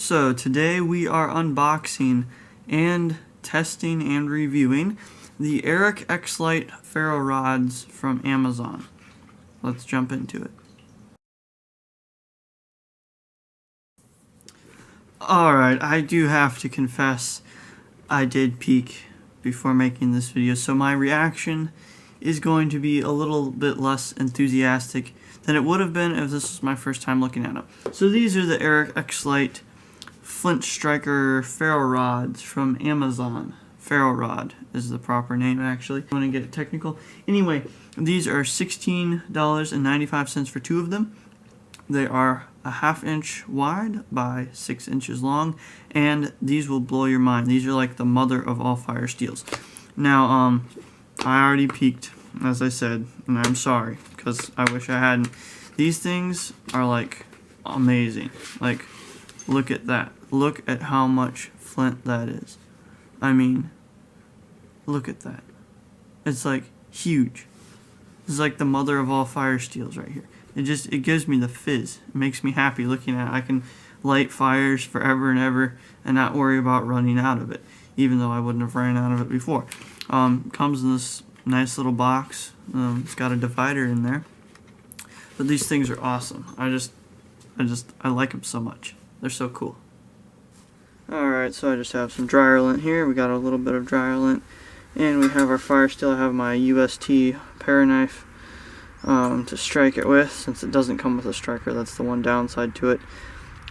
So today we are unboxing and testing and reviewing the EricX Lite Ferro rods from Amazon. Let's jump into it. Alright, I do have to confess I did peek before making this video, so my reaction is going to be a little bit less enthusiastic than it would have been if this was my first time looking at them. So these are the EricX Lite Flint Striker Ferro rods from Amazon. Ferro rod is the proper name, actually. I want to get technical. Anyway, these are $16.95 for two of them. They are a 1/2 inch wide by 6 inches long, and these will blow your mind. These are like the mother of all fire steels. Now, I already peeked, as I said, and I'm sorry, because I wish I hadn't. These things are like amazing. Like, look at that. Look at how much flint that is. I mean, look at that. It's like huge. This is like the mother of all fire steels right here. It gives me the fizz. It makes me happy looking at it. I can light fires forever and ever and not worry about running out of it, even though I wouldn't have ran out of it before. Comes in this nice little box. It's got a divider in there. But these things are awesome. I like them so much. They're so cool. Alright, so I just have some dryer lint here. We got a little bit of dryer lint. And we have our fire steel. I have my UST pair knife to strike it with, since it doesn't come with a striker. That's the one downside to it.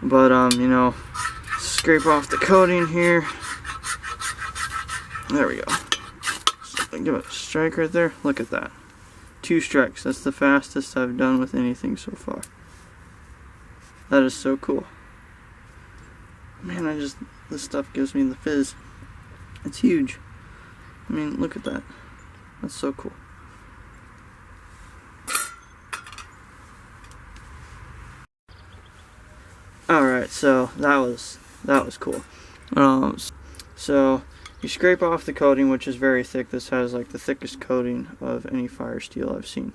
But, you know, scrape off the coating here. There we go. So give it a strike right there. Look at that. 2 strikes. That's the fastest I've done with anything so far. That is so cool. Man, this stuff gives me the fizz. It's huge. I mean, look at that. That's so cool. Alright, so that was cool. So you scrape off the coating, which is very thick. This has like the thickest coating of any fire steel I've seen.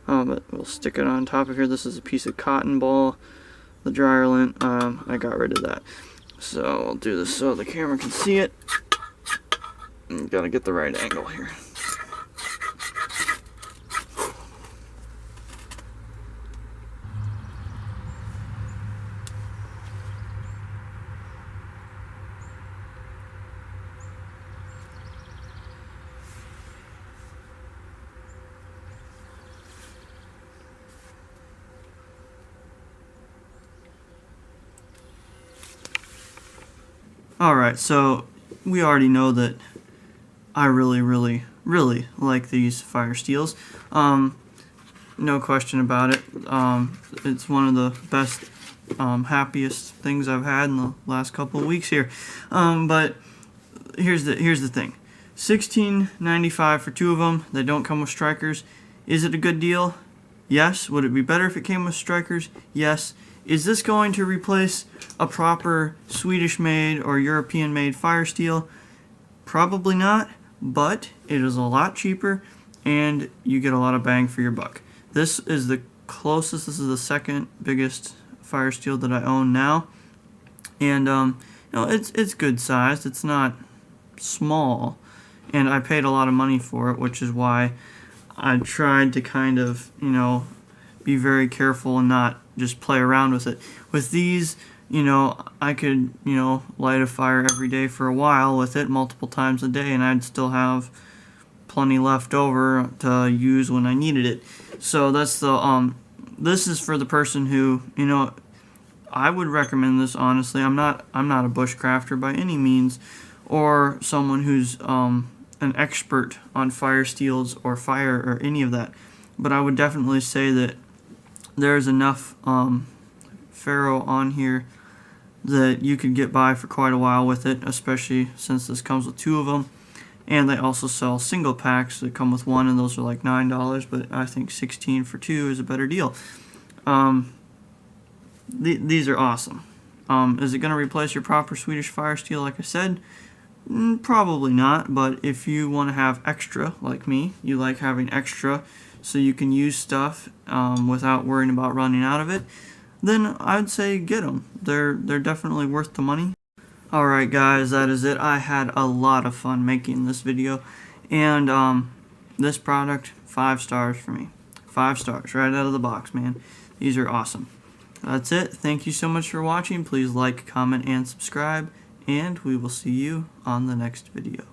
But we'll stick it on top of here. This is a piece of cotton ball. The dryer lint, I got rid of that. So I'll do this so the camera can see it. Gotta get the right angle here. Alright, so we already know that I really like these fire steels. No question about it. It's one of the best, happiest things I've had in the last couple of weeks here. But here's the thing. $16.95 for two of them. They don't come with strikers. Is it a good deal? Yes. Would it be better if it came with strikers? Yes. Is this going to replace a proper Swedish-made or European-made fire steel? Probably not, but it is a lot cheaper and you get a lot of bang for your buck. This is the closest, this is the second biggest fire steel that I own now. And you know, it's good sized, it's not small, and I paid a lot of money for it, which is why I tried to kind of, you know, be very careful and not just play around with it. With these, you know, I could, you know, light a fire every day for a while with it, multiple times a day, and I'd still have plenty left over to use when I needed it. So that's the, this is for the person who, you know, I would recommend this, honestly. I'm not a bushcrafter by any means, or someone who's an expert on fire steels or fire or any of that. But I would definitely say that there's enough ferro on here that you could get by for quite a while with it, especially since this comes with two of them. And they also sell single packs that come with one, and those are like $9, but I think $16 for two is a better deal. These are awesome. Is it going to replace your proper Swedish fire steel, like I said? Probably not, but if you want to have extra, like me, you like having extra so you can use stuff without worrying about running out of it, then I'd say get them. They're definitely worth the money. Alright guys, that is it. I had a lot of fun making this video, and this product, 5 stars for me. 5 stars right out of the box, man. These are awesome. That's it. Thank you so much for watching. Please like, comment, and subscribe, and we will see you on the next video.